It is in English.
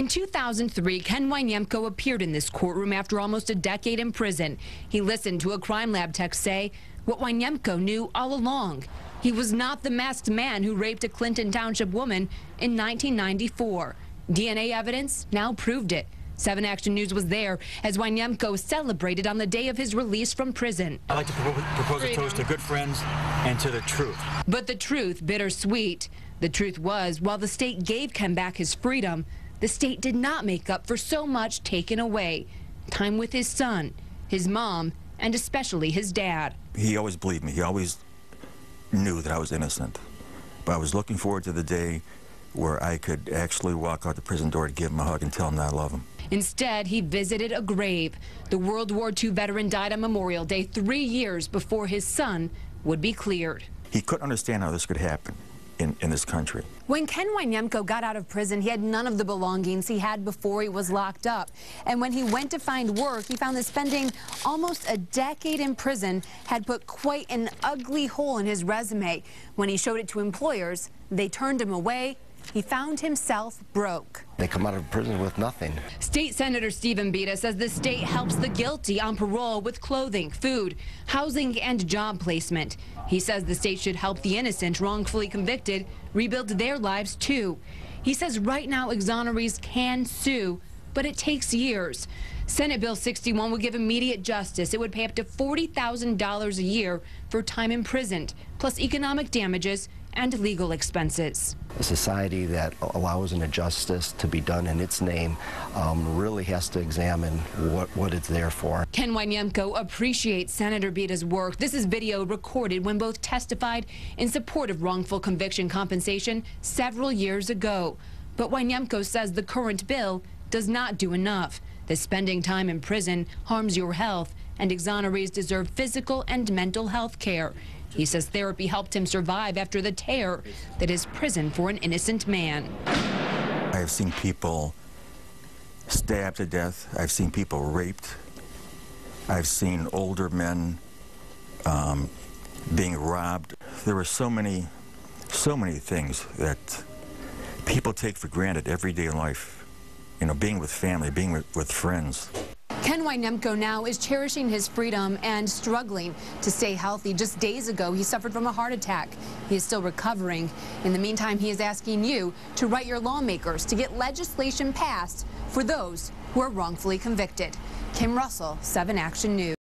In 2003, Ken Winiemko appeared in this courtroom after almost a decade in prison. He listened to a crime lab tech say what Winiemko knew all along. He was not the masked man who raped a Clinton Township woman in 1994. DNA evidence now proved it. 7 Action News was there as Winiemko celebrated on the day of his release from prison. I'd like to propose a toast to good friends and to the truth. But the truth, bittersweet. The truth was, while the state gave Ken back his freedom, the state did not make up for so much taken away. Time with his son, his mom, and especially his dad. He always believed me. He always knew that I was innocent. But I was looking forward to the day where I could actually walk out the prison door to give him a hug and tell him that I love him. Instead, he visited a grave. The World War II veteran died on Memorial Day 3 years before his son would be cleared. He couldn't understand how this could happen in this country. When Ken Winiemko got out of prison, he had none of the belongings he had before he was locked up. And when he went to find work, he found that spending almost a decade in prison had put quite an ugly hole in his resume. When he showed it to employers, they turned him away. He found himself broke. They come out of prison with nothing. State Senator Stephen Beta says the state helps the guilty on parole with clothing, food, housing, and job placement. He says the state should help the innocent wrongfully convicted rebuild their lives too. He says right now exonerees can sue, but it takes years. Senate Bill 61 would give immediate justice. It would pay up to $40,000 a year for time imprisoned, plus economic damages and legal expenses. A society that allows an injustice to be done in its name really has to examine what it's there for. Ken Winiemko appreciates Senator Beta's work. This is video recorded when both testified in support of wrongful conviction compensation several years ago. But Winiemko says the current bill does not do enough. That spending time in prison harms your health, and exonerees deserve physical and mental health care. He says therapy helped him survive after the terror that is prison for an innocent man. I have seen people stabbed to death. I've seen people raped. I've seen older men being robbed. There were so many things that people take for granted everyday life. You know, being with family, being with friends. Ken Winiemko now is cherishing his freedom and struggling to stay healthy. Just days ago, he suffered from a heart attack. He is still recovering. In the meantime, he is asking you to write your lawmakers to get legislation passed for those who are wrongfully convicted. Kim Russell, 7 Action News.